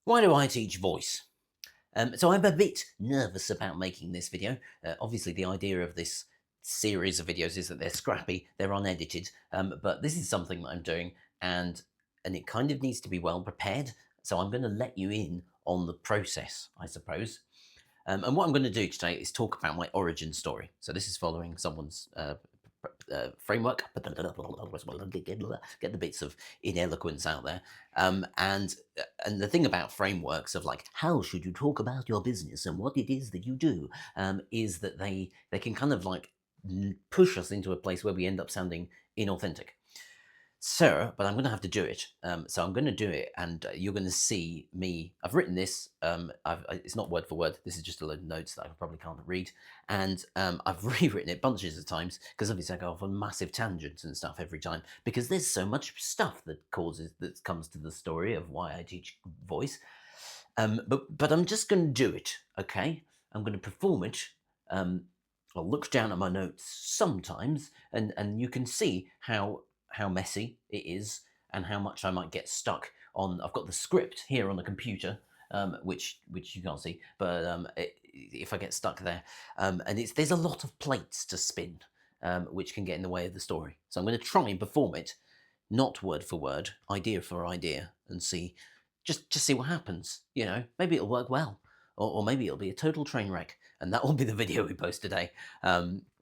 Why do I teach voice? So I'm a bit nervous about making this video. Obviously, the idea of this series of videos is that they're scrappy, they're unedited, but this is something that I'm doing, and it kind of needs to be well prepared. So I'm going to let you in on the process, I suppose. And what I'm going to do today is talk about my origin story. So this is following someone's framework. Get the bits of ineloquence out there. And the thing about frameworks of like how should you talk about your business and what it is that you do is that they can kind of like push us into a place where we end up sounding inauthentic. So, but I'm going to have to do it. So I'm going to do it, and you're going to see me. I've written this. It's not word for word. This is just a load of notes that I probably can't read, and I've rewritten it bunches of times because obviously I go off on massive tangents and stuff every time because there's so much stuff that comes to the story of why I teach voice. But I'm just going to do it. Okay, I'm going to perform it. I'll look down at my notes sometimes, and you can see how messy it is and how much I might get stuck on. I've got the script here on the computer, which you can't see, but if I get stuck there, and there's a lot of plates to spin, which can get in the way of the story. So I'm going to try and perform it, not word for word, idea for idea, and see just see what happens. You know, maybe it'll work well, or maybe it'll be a total train wreck, and that will be the video we post today.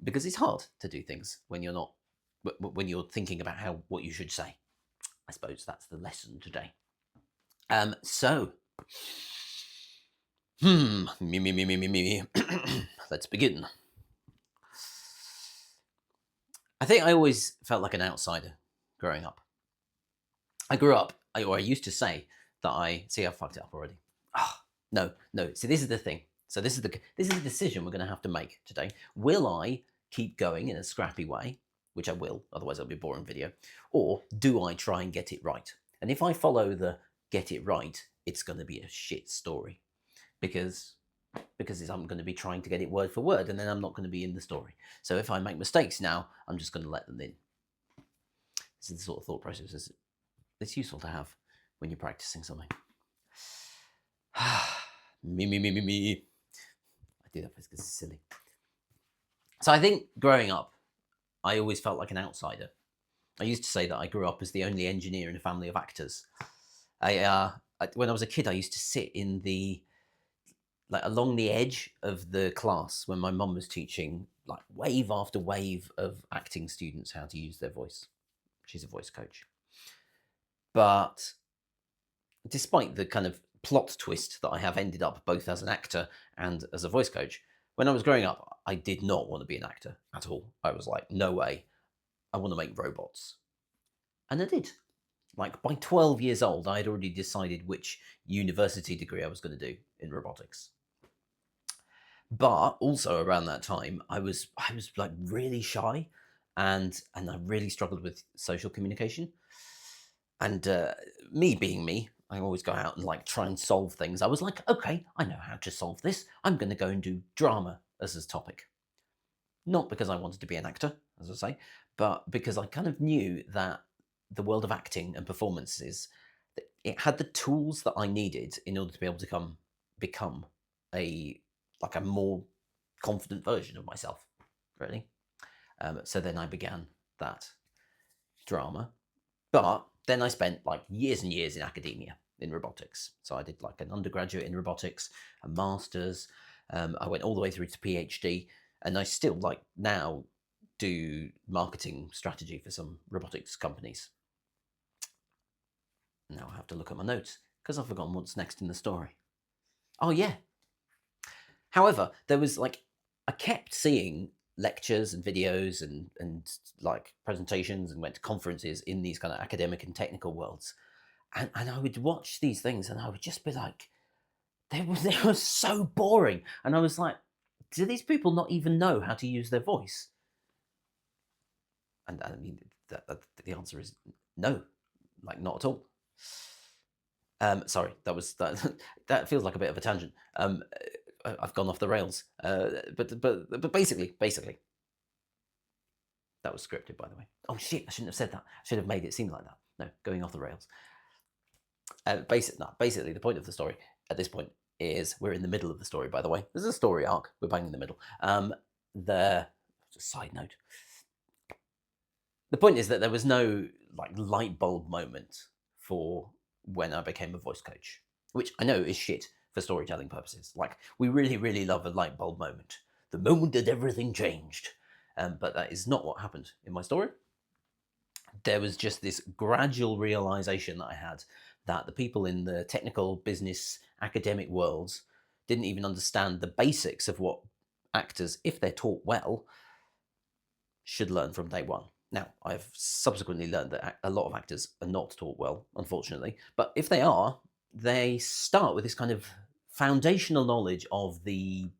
Because it's hard to do things when you're not when you're thinking about what you should say. I suppose that's the lesson today. So, me. Let's begin. I think I always felt like an outsider growing up. I used to say that I fucked it up already. No. See, this is the thing. So this is the decision we're going to have to make today. Will I keep going in a scrappy way, which I will, otherwise it'll be a boring video, or do I try and get it right? And if I follow the get it right, it's going to be a shit story because I'm going to be trying to get it word for word, and then I'm not going to be in the story. So if I make mistakes now, I'm just going to let them in. This is the sort of thought process it's useful to have when you're practicing something. me. I do that because it's silly. So I think growing up, I always felt like an outsider. I used to say that I grew up as the only engineer in a family of actors. When I was a kid, I used to sit in along the edge of the class when my mum was teaching like wave after wave of acting students how to use their voice. She's a voice coach. But despite the kind of plot twist that I have ended up both as an actor and as a voice coach, when I was growing up, I did not want to be an actor at all. I was like, no way. I want to make robots. And I did. Like by 12 years old, I had already decided which university degree I was going to do in robotics. But also around that time, I was like really shy, and I really struggled with social communication. And me being me, I always go out and like try and solve things. I was like, okay, I know how to solve this. I'm going to go and do drama as a topic. Not because I wanted to be an actor, as I say, but because I kind of knew that the world of acting and performances, it had the tools that I needed in order to be able to become a more confident version of myself, really. So then I began that drama, but then I spent like years and years in academia in robotics. So I did like an undergraduate in robotics, a master's. I went all the way through to PhD, and I still like now do marketing strategy for some robotics companies. Now I have to look at my notes because I've forgotten what's next in the story. Oh yeah. However, there was like I kept seeing lectures and videos and like presentations and went to conferences in these kind of academic and technical worlds. And I would watch these things and I would just be like, they were so boring. And I was like, do these people not even know how to use their voice? And I mean, the answer is no, like not at all. Sorry, that feels like a bit of a tangent. I've gone off the rails. But basically, that was scripted, by the way. Oh shit! I shouldn't have said that. I should have made it seem like that. No, going off the rails. Basically, the point of the story at this point is we're in the middle of the story. By the way, there's a story arc. We're bang in the middle. The side note. The point is that there was no like light bulb moment for when I became a voice coach, which I know is shit for storytelling purposes. Like we really, really love a light bulb moment, the moment that everything changed. But that is not what happened in my story. There was just this gradual realization that I had that the people in the technical, business, academic worlds didn't even understand the basics of what actors, if they're taught well, should learn from day one. Now, I've subsequently learned that a lot of actors are not taught well, unfortunately. But if they are, they start with this kind of foundational knowledge of the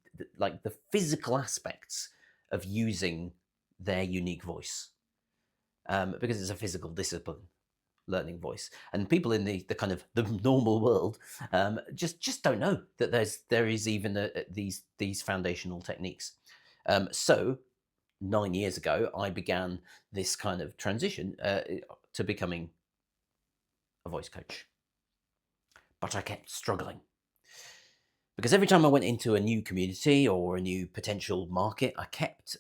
physical aspects of using their unique voice, because it's a physical discipline, learning voice. And people in the kind of the normal world just don't know that there is even these foundational techniques. So 9 years ago, I began this kind of transition to becoming a voice coach. But I kept struggling. Because every time I went into a new community or a new potential market, I kept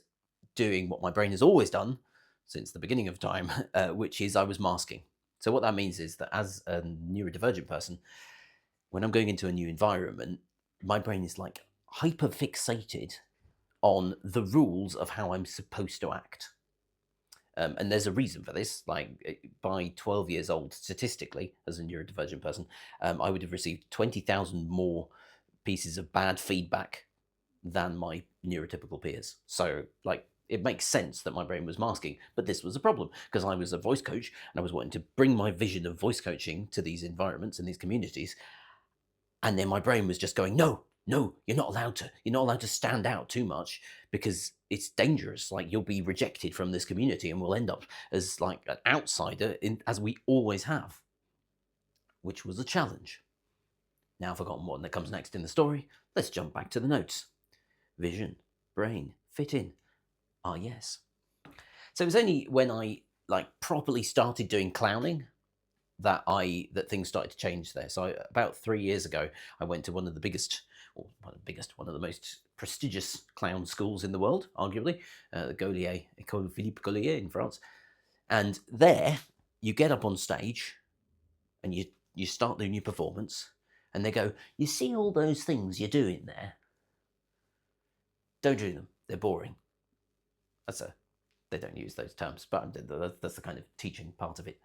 doing what my brain has always done since the beginning of time, which is I was masking. So what that means is that as a neurodivergent person, when I'm going into a new environment, my brain is like hyper fixated on the rules of how I'm supposed to act. And there's a reason for this. Like by 12 years old, statistically, as a neurodivergent person, I would have received 20,000 more pieces of bad feedback than my neurotypical peers. So like it makes sense that my brain was masking, but this was a problem because I was a voice coach and I was wanting to bring my vision of voice coaching to these environments and these communities. And then my brain was just going, no, you're not allowed to stand out too much because it's dangerous. Like you'll be rejected from this community and we'll end up as like an outsider as we always have, which was a challenge. Now I've forgotten what comes next in the story. Let's jump back to the notes. Vision, brain, fit in. Ah, yes. So it was only when I like properly started doing clowning that things started to change there. So about 3 years ago, I went to one of the most prestigious clown schools in the world, arguably, the Gaulier, École Philippe Gaulier in France. And there, you get up on stage, and you start doing your performance, and they go, "You see all those things you're doing there? Don't do them. They're boring." They don't use those terms, but that's the kind of teaching part of it.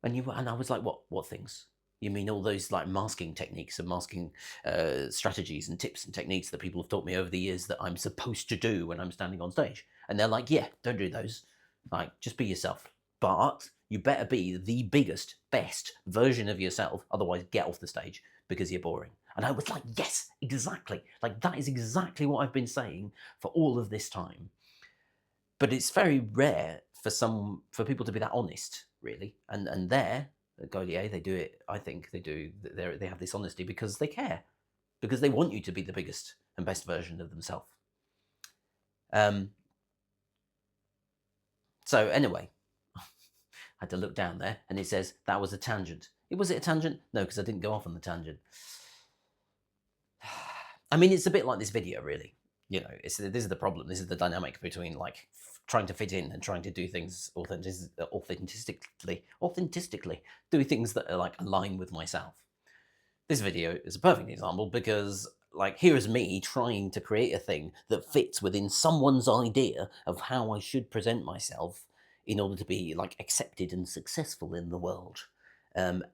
And I was like, what things? You mean all those like masking techniques and masking strategies and tips and techniques that people have taught me over the years that I'm supposed to do when I'm standing on stage? And they're like, yeah, don't do those. Like, just be yourself. But you better be the biggest, best version of yourself. Otherwise, get off the stage because you're boring. And I was like, yes, exactly. Like, that is exactly what I've been saying for all of this time. But it's very rare for people to be that honest, really. And there, at Gaulier, they do it. I think they have this honesty because they care, because they want you to be the biggest and best version of themselves. So anyway, I had to look down there, and it says that was a tangent. Was it a tangent? No, because I didn't go off on the tangent. I mean, it's a bit like this video, really. You know, this is the problem. This is the dynamic between like trying to fit in and trying to do things authentically, do things that are like align with myself. This video is a perfect example because like here is me trying to create a thing that fits within someone's idea of how I should present myself in order to be like accepted and successful in the world. And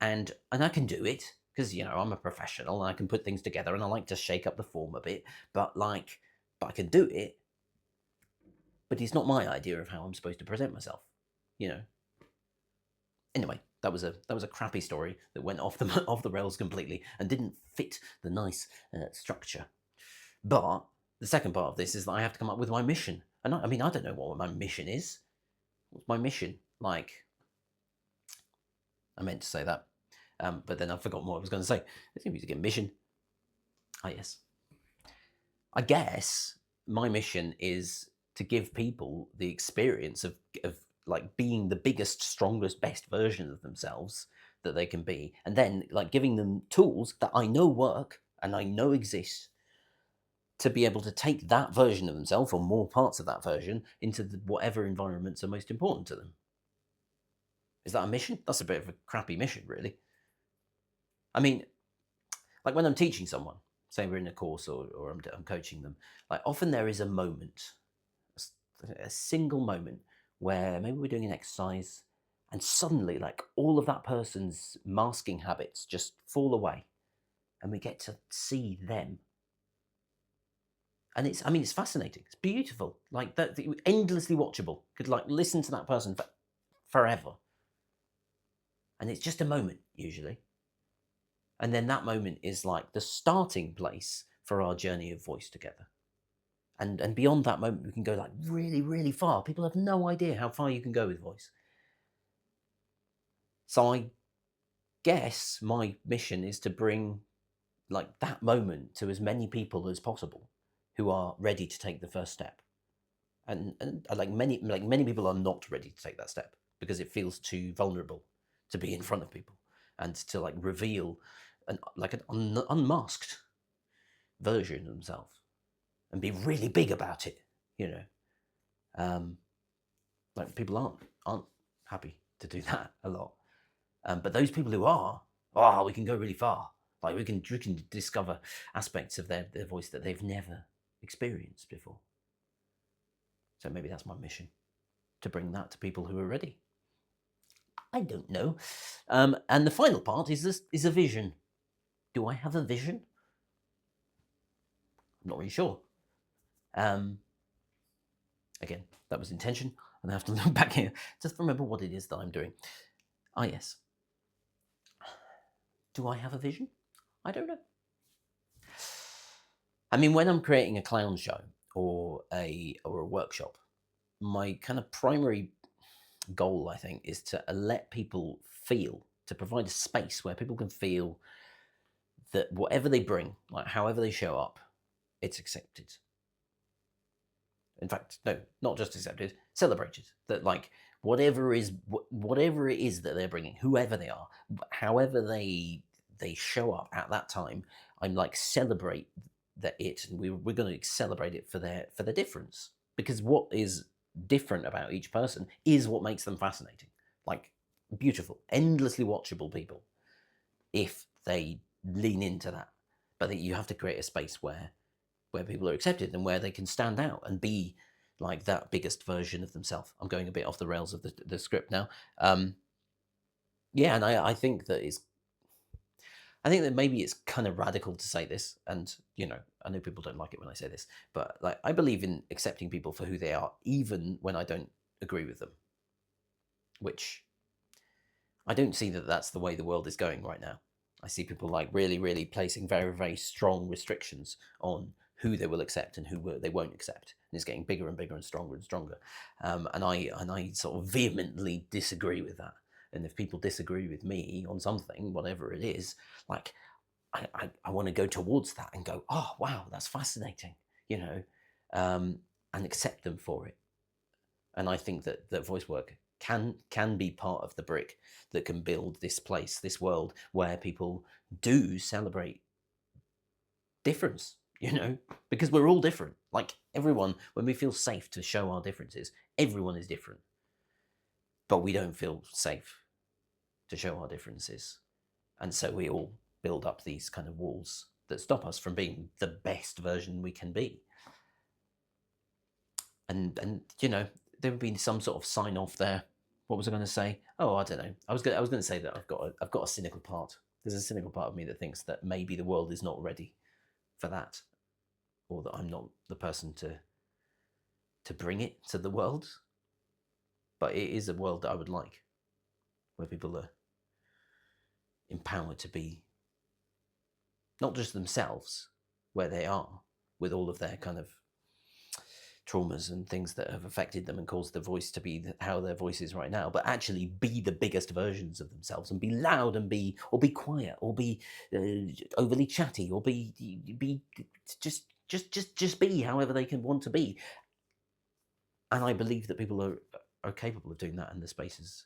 I can do it because, you know, I'm a professional and I can put things together and I like to shake up the form a bit, but I can do it. But it's not my idea of how I'm supposed to present myself, you know. Anyway, that was a crappy story that went off the rails completely and didn't fit the nice structure. But the second part of this is that I have to come up with my mission. And I mean, I don't know what my mission is. What's my mission? Like, I meant to say that, but then I've forgotten what I was going to say. It's going to be a mission. Ah, yes. I guess my mission is to give people the experience of like being the biggest, strongest, best version of themselves that they can be, and then like giving them tools that I know work and I know exist to be able to take that version of themselves or more parts of that version into whatever environments are most important to them. Is that a mission? That's a bit of a crappy mission, really. I mean, like when I'm teaching someone, say we're in a course or I'm coaching them, like often there is a moment, a single moment where maybe we're doing an exercise and suddenly like all of that person's masking habits just fall away and we get to see them. And it's fascinating. It's beautiful. Like that, endlessly watchable. Could like listen to that person forever. And it's just a moment usually. And then that moment is like the starting place for our journey of voice together. And beyond that moment, we can go like really, really far. People have no idea how far you can go with voice. So I guess my mission is to bring like that moment to as many people as possible who are ready to take the first step. And like many people are not ready to take that step because it feels too vulnerable to be in front of people and to like reveal an unmasked version of themselves and be really big about it, you know. Like people aren't happy to do that a lot. But those people who are, we can go really far. Like we can discover aspects of their voice that they've never experienced before. So maybe that's my mission, to bring that to people who are ready. I don't know. And the final part is a vision. Do I have a vision? I'm not really sure. Again, that was intention. And I have to look back here. Just remember what it is that I'm doing. Ah, yes. Do I have a vision? I don't know. I mean, when I'm creating a clown show or a workshop, my kind of primary goal, I think, is to let people feel, to provide a space where people can feel that whatever they bring, like however they show up, it's accepted. In fact, no, not just accepted, celebrated. That like whatever it is that they're bringing, whoever they are, however they show up at that time, I'm like celebrate that and we're going to celebrate it for their difference, because what is different about each person is what makes them fascinating. Like beautiful, endlessly watchable people, if they lean into that. But you have to create a space where people are accepted and where they can stand out and be like that biggest version of themselves. I'm going a bit off the rails of the script now. Yeah, and I think that maybe it's kind of radical to say this, and you know, I know people don't like it when I say this, but like I believe in accepting people for who they are, even when I don't agree with them. Which I don't see that that's the way the world is going right now. I see people like really, really placing very, very strong restrictions on who they will accept and who they won't accept, and it's getting bigger and bigger and stronger and stronger. And I sort of vehemently disagree with that. And if people disagree with me on something, whatever it is, like I want to go towards that and go, oh wow, that's fascinating, you know, and accept them for it. And I think that voice work can be part of the brick that can build this place, this world where people do celebrate difference, you know, because we're all different. Like everyone, when we feel safe to show our differences, everyone is different. But we don't feel safe to show our differences. And so we all build up these kind of walls that stop us from being the best version we can be. And you know, there would be some sort of sign off there. What was I going to say? Oh, I don't know. I was going to say that I've got a cynical part. There's a cynical part of me that thinks that maybe the world is not ready for that, or that I'm not the person to bring it to the world. But it is a world that I would like, where people are empowered to be not just themselves, where they are, with all of their kind of traumas and things that have affected them and caused their voice to be how their voice is right now, but actually be the biggest versions of themselves and be loud and be quiet or be overly chatty or be just be however they can want to be. And I believe that people are capable of doing that in the spaces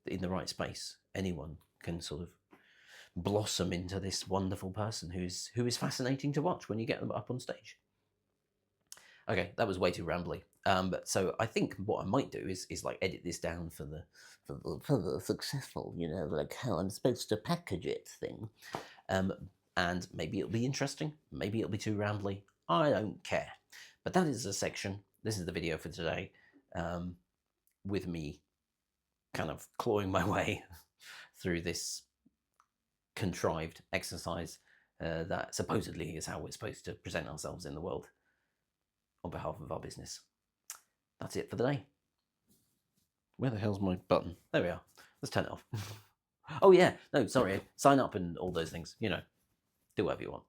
in the right space, anyone can sort of blossom into this wonderful person who is fascinating to watch when you get them up on stage. Okay, that was way too rambly. So I think what I might do is like edit this down for the successful, you know, like how I'm supposed to package it thing. And maybe it'll be interesting, maybe it'll be too rambly. I don't care. But that is a section. This is the video for today, with me kind of clawing my way through this contrived exercise that supposedly is how we're supposed to present ourselves in the world on behalf of our business. That's it for the day. Where the hell's my button? There we are. Let's turn it off. Oh yeah, no, sorry. Sign up and all those things. You know, do whatever you want.